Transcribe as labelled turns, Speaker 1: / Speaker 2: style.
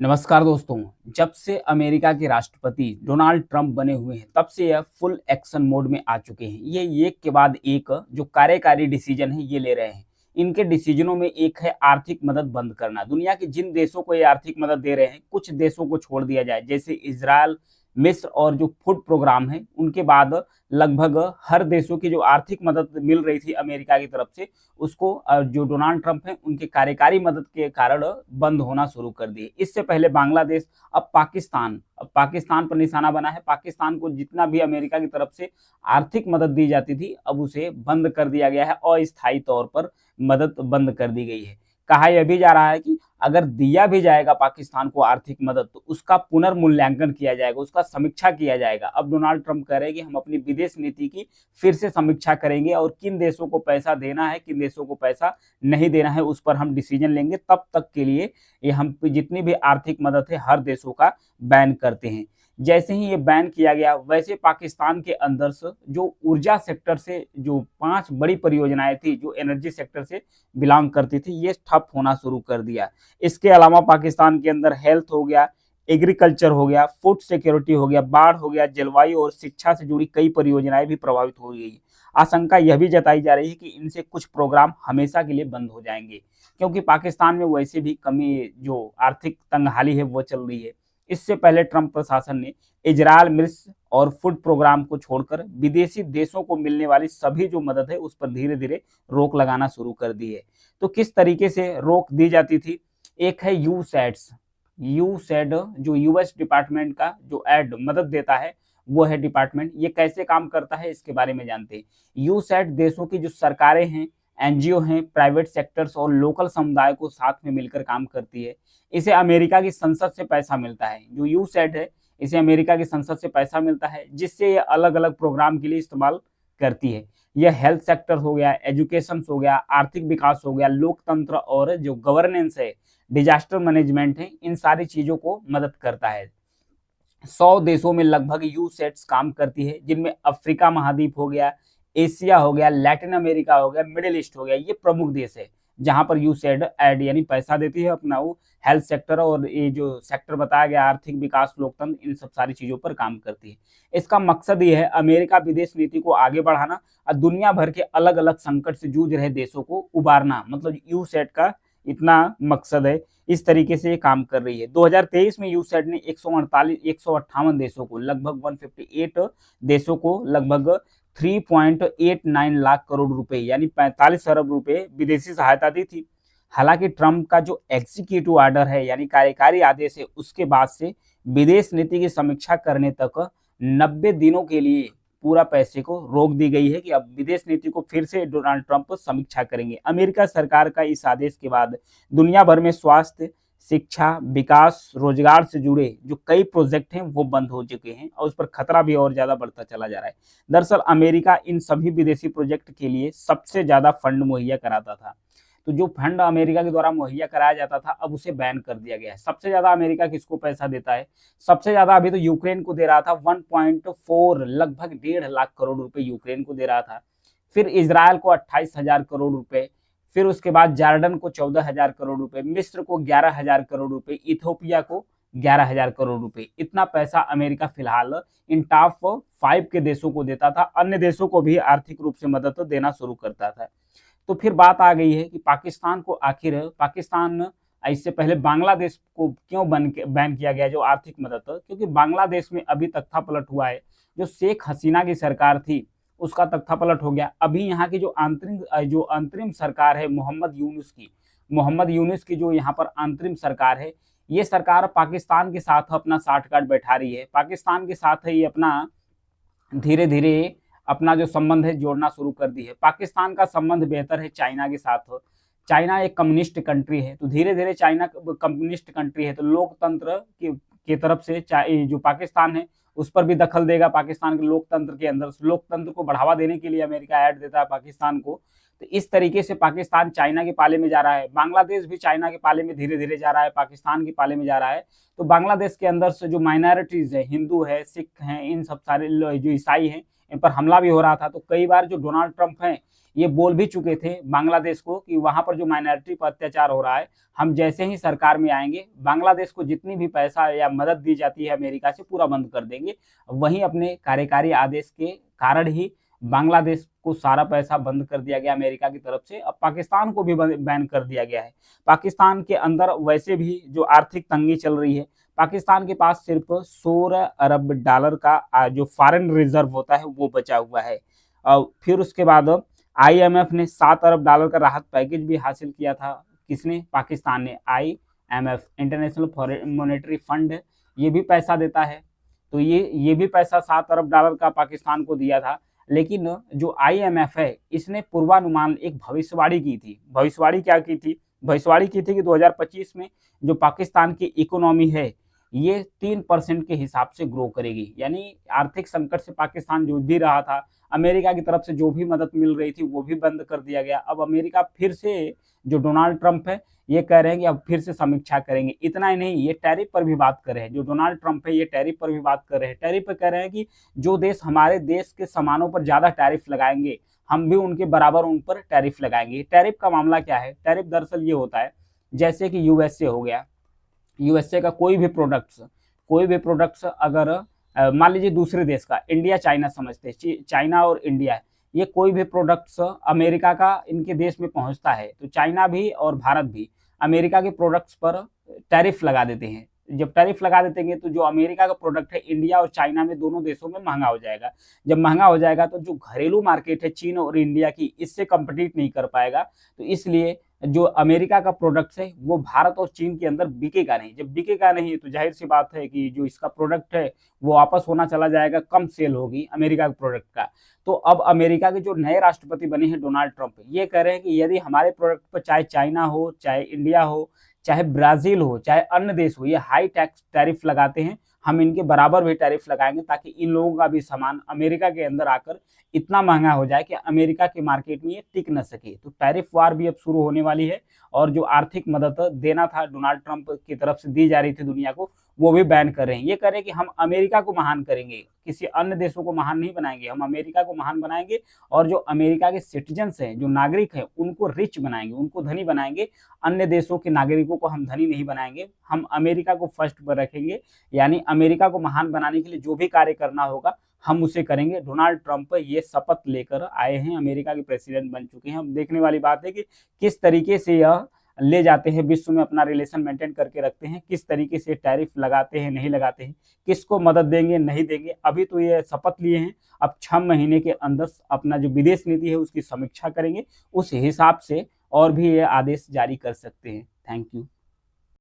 Speaker 1: नमस्कार दोस्तों। जब से अमेरिका के राष्ट्रपति डोनाल्ड ट्रंप बने हुए हैं, तब से यह फुल एक्शन मोड में आ चुके हैं। ये एक के बाद एक जो कार्यकारी डिसीजन है ये ले रहे हैं। इनके डिसीजनों में एक है आर्थिक मदद बंद करना। दुनिया के जिन देशों को ये आर्थिक मदद दे रहे हैं, कुछ देशों को छोड़ दिया जाए, जैसे इजराइल, मिस्र और जो फूड प्रोग्राम है, उनके बाद लगभग हर देशों की जो आर्थिक मदद मिल रही थी अमेरिका की तरफ से, उसको जो डोनाल्ड ट्रंप हैं उनके कार्यकारी मदद के कारण बंद होना शुरू कर दिए। इससे पहले बांग्लादेश, अब पाकिस्तान पर निशाना बना है। पाकिस्तान को जितना भी अमेरिका की तरफ से आर्थिक मदद दी जाती थी, अब उसे बंद कर दिया गया है। अस्थायी तौर पर मदद बंद कर दी गई है। कहा यह भी जा रहा है कि अगर दिया भी जाएगा पाकिस्तान को आर्थिक मदद, तो उसका पुनर्मूल्यांकन किया जाएगा, उसका समीक्षा किया जाएगा। अब डोनाल्ड ट्रंप कह रहे हैं कि हम अपनी विदेश नीति की फिर से समीक्षा करेंगे और किन देशों को पैसा देना है, किन देशों को पैसा नहीं देना है, उस पर हम डिसीजन लेंगे। तब तक के लिए ये हम जितनी भी आर्थिक मदद है हर देशों का बैन करते हैं। जैसे ही ये बैन किया गया, वैसे पाकिस्तान के अंदर से जो ऊर्जा सेक्टर से जो 5 बड़ी परियोजनाएं थी जो एनर्जी सेक्टर से बिलोंग करती थी, ये ठप होना शुरू कर दिया। इसके अलावा पाकिस्तान के अंदर हेल्थ हो गया, एग्रीकल्चर हो गया, फूड सिक्योरिटी हो गया, बाढ़ हो गया, जलवायु और शिक्षा से जुड़ी कई परियोजनाएं भी प्रभावित हो गई। आशंका यह भी जताई जा रही है कि इनसे कुछ प्रोग्राम हमेशा के लिए बंद हो जाएंगे, क्योंकि पाकिस्तान में वैसे भी कमी, जो आर्थिक तंगहाली है वो चल रही है। इससे पहले ट्रंप प्रशासन ने इजरायल, मिस्र और फूड प्रोग्राम को छोड़कर विदेशी देशों को मिलने वाली सभी जो मदद है उस पर धीरे धीरे रोक लगाना शुरू कर दी है। तो किस तरीके से रोक दी जाती थी? एक है यूसैड, जो यूएस डिपार्टमेंट का जो एड मदद देता है, वो है डिपार्टमेंट। ये कैसे काम करता है इसके बारे में जानते हैं। यूसैड देशों की जो सरकारें हैं, एनजीओ हैं, प्राइवेट सेक्टर्स और लोकल समुदाय को साथ में मिलकर काम करती है। इसे अमेरिका की संसद से पैसा मिलता है। जो यूसैड है, इसे अमेरिका की संसद से पैसा मिलता है, जिससे ये अलग अलग प्रोग्राम के लिए इस्तेमाल करती है। यह हेल्थ सेक्टर हो गया, एजुकेशन हो गया, आर्थिक विकास हो गया, लोकतंत्र और जो गवर्नेंस है, डिजास्टर मैनेजमेंट है, इन सारी चीजों को मदद करता है। 100 देशों में लगभग यूसेट्स काम करती है, जिनमें अफ्रीका महाद्वीप हो गया, एशिया हो गया, लैटिन अमेरिका हो गया, मिडिल ईस्ट हो गया। ये प्रमुख देश है जहां पर यूसेड एड यानी पैसा देती है अपना। वो हेल्थ सेक्टर और ये जो सेक्टर बताया गया, आर्थिक विकास, लोकतंत्र, इन सब सारी चीजों पर काम करती है। इसका मकसद ये है अमेरिका विदेश नीति को आगे बढ़ाना और दुनिया भर के अलग अलग संकट से जूझ रहे देशों को उबारना, मतलब यूसेट का इतना मकसद है। इस तरीके से ये काम कर रही है। 2023 में यूसैड ने 158 देशों को, लगभग 158 देशों को लगभग 3.89 लाख करोड़ रुपए यानी 45 अरब रुपए विदेशी सहायता दी थी। हालांकि ट्रंप का जो एग्जीक्यूटिव ऑर्डर है यानी कार्यकारी आदेश है, उसके बाद से विदेश नीति की समीक्षा करने तक 90 दिनों के लिए पूरा पैसे को रोक दी गई है कि अब विदेश नीति को फिर से डोनाल्ड ट्रंप समीक्षा करेंगे। अमेरिका सरकार का इस आदेश के बाद दुनिया भर में स्वास्थ्य, शिक्षा, विकास, रोजगार से जुड़े जो कई प्रोजेक्ट हैं वो बंद हो चुके हैं और उस पर खतरा भी और ज्यादा बढ़ता चला जा रहा है। दरअसल अमेरिका इन सभी विदेशी प्रोजेक्ट के लिए सबसे ज्यादा फंड मुहैया कराता था। तो जो फंड अमेरिका के द्वारा मुहैया कराया जाता था, अब उसे बैन कर दिया गया है। सबसे ज्यादा अमेरिका किसको पैसा देता है? सबसे ज्यादा अभी तो यूक्रेन को दे रहा था, 1.4 लगभग 1.5 लाख करोड़ रुपए यूक्रेन को दे रहा था। फिर इसराइल को 28,000 करोड़ रुपए, फिर उसके बाद जॉर्डन को 14,000 करोड़ रुपए, मिस्र को 11,000 करोड़ रुपए, इथियोपिया को 11,000 करोड़ रुपए। इतना पैसा अमेरिका फिलहाल इन टॉप 5 के देशों को देता था। अन्य देशों को भी आर्थिक रूप से मदद देना शुरू करता था। तो फिर बात आ गई है कि पाकिस्तान को आखिर, पाकिस्तान इससे पहले बांग्लादेश को क्यों बैन किया गया जो आर्थिक मदद? क्योंकि बांग्लादेश में अभी तख्तापलट हुआ है। जो शेख हसीना की सरकार थी उसका तख्तापलट हो गया। अभी यहाँ की जो अंतरिम सरकार है मोहम्मद यूनुस की जो यहाँ पर अंतरिम सरकार है, ये सरकार पाकिस्तान के साथ अपना साठगांठ बैठा रही है। पाकिस्तान के साथ ये अपना धीरे धीरे अपना जो संबंध है जोड़ना शुरू कर दी है। पाकिस्तान का संबंध बेहतर है चाइना के साथ। चाइना एक कम्युनिस्ट कंट्री है, तो धीरे धीरे चाइना कम्युनिस्ट कंट्री है, तो लोकतंत्र की तरफ से जो पाकिस्तान है उस पर भी दखल देगा। पाकिस्तान के लोकतंत्र के अंदर लोकतंत्र को बढ़ावा देने के लिए अमेरिका ऐड देता है पाकिस्तान को। तो इस तरीके से पाकिस्तान चाइना के पाले में जा रहा है। बांग्लादेश भी चाइना के पाले में धीरे धीरे जा रहा है, पाकिस्तान के पाले में जा रहा है। तो बांग्लादेश के अंदर से जो माइनॉरिटीज है, हिंदू है, सिख हैं, इन सब सारे जो ईसाई हैं, इन पर हमला भी हो रहा था। तो कई बार जो डोनाल्ड ट्रंप हैं, ये बोल भी चुके थे बांग्लादेश को कि वहां पर जो माइनॉरिटी पर अत्याचार हो रहा है, हम जैसे ही सरकार में आएंगे बांग्लादेश को जितनी भी पैसा या मदद दी जाती है अमेरिका से पूरा बंद कर देंगे। वहीं अपने कार्यकारी आदेश के कारण ही बांग्लादेश को सारा पैसा बंद कर दिया गया अमेरिका की तरफ से। अब पाकिस्तान को भी बैन कर दिया गया है। पाकिस्तान के अंदर वैसे भी जो आर्थिक तंगी चल रही है, पाकिस्तान के पास सिर्फ 16 अरब डॉलर का जो फॉरेन रिजर्व होता है वो बचा हुआ है। फिर उसके बाद आईएमएफ ने 7 अरब डॉलर का राहत पैकेज भी हासिल किया था। किसने? पाकिस्तान ने। आईएमएफ, इंटरनेशनल मॉनेटरी फंड, ये भी पैसा देता है। तो ये भी पैसा 7 अरब डॉलर का पाकिस्तान को दिया था। लेकिन जो आईएमएफ है इसने पूर्वानुमान, एक भविष्यवाणी की थी। भविष्यवाणी क्या की थी? भविष्यवाणी की थी कि 2025 में जो पाकिस्तान की इकोनॉमी है ये 3% के हिसाब से ग्रो करेगी। यानी आर्थिक संकट से पाकिस्तान जूझ भी रहा था, अमेरिका की तरफ से जो भी मदद मिल रही थी वो भी बंद कर दिया गया। अब अमेरिका फिर से, जो डोनाल्ड ट्रंप है ये कह रहे हैं कि अब फिर से समीक्षा करेंगे। इतना ही नहीं, ये टैरिफ पर भी बात कर रहे हैं। जो डोनाल्ड ट्रंप है ये टैरिफ पर भी बात कर रहे हैं। टैरिफ पर कह रहे हैं कि जो देश हमारे देश के सामानों पर ज्यादा टैरिफ लगाएंगे हम भी उनके बराबर उन पर टैरिफ लगाएंगे। टैरिफ का मामला क्या है? टैरिफ दरअसल ये होता है, जैसे कि यूएसए हो गया, यूएसए का कोई भी प्रोडक्ट्स अगर मान लीजिए दूसरे देश का, इंडिया चाइना समझते हैं, चाइना और इंडिया, ये कोई भी प्रोडक्ट्स अमेरिका का इनके देश में पहुंचता है तो चाइना भी और भारत भी अमेरिका के प्रोडक्ट्स पर टैरिफ लगा देते हैं। जब टैरिफ लगा देंगे तो जो अमेरिका का प्रोडक्ट है इंडिया और चाइना में, दोनों देशों में महंगा हो जाएगा। जब महंगा हो जाएगा तो जो घरेलू मार्केट है चीन और इंडिया की, इससे कम्पिटिट नहीं कर पाएगा। तो इसलिए जो अमेरिका का प्रोडक्ट है वो भारत और चीन के अंदर बिकेगा नहीं। जब बिकेगा नहीं तो जाहिर सी बात है कि जो इसका प्रोडक्ट है वो वापस होना चला जाएगा, कम सेल होगी अमेरिका के प्रोडक्ट का। तो अब अमेरिका के जो नए राष्ट्रपति बने हैं डोनाल्ड ट्रंप, ये कह रहे हैं कि यदि हमारे प्रोडक्ट पर चाहे चाइना हो, चाहे इंडिया हो, चाहे ब्राजील हो, चाहे अन्य देश हो, ये हाई टैक्स टैरिफ लगाते हैं, हम इनके बराबर भी टैरिफ लगाएंगे ताकि इन लोगों का भी सामान अमेरिका के अंदर आकर इतना महंगा हो जाए कि अमेरिका के मार्केट में ये टिक न सके। तो टैरिफ वार भी अब शुरू होने वाली है और जो आर्थिक मदद देना था डोनाल्ड ट्रंप की तरफ से दी जा रही थी दुनिया को, वो भी बैन कर रहे हैं। ये कह रहे हैं कि हम अमेरिका को महान करेंगे, किसी अन्य देशों को महान नहीं बनाएंगे, हम अमेरिका को महान बनाएंगे और जो अमेरिका के सिटीजन्स हैं, जो नागरिक हैं, उनको रिच बनाएंगे, उनको धनी बनाएंगे। अन्य देशों के नागरिकों को हम धनी नहीं बनाएंगे, हम अमेरिका को फर्स्ट पर रखेंगे। यानी अमेरिका को महान बनाने के लिए जो भी कार्य करना होगा हम उसे करेंगे। डोनाल्ड ट्रंप ये शपथ लेकर आए हैं, अमेरिका के प्रेसिडेंट बन चुके हैं। अब देखने वाली बात है कि किस तरीके से यह ले जाते हैं, विश्व में अपना रिलेशन मेंटेन करके रखते हैं, किस तरीके से टैरिफ लगाते हैं, नहीं लगाते हैं, किसको मदद देंगे, नहीं देंगे। अभी तो ये शपथ लिए हैं, अब 6 महीने के अंदर अपना जो विदेश नीति है उसकी समीक्षा करेंगे, उस हिसाब से और भी ये आदेश जारी कर सकते हैं। Thank you.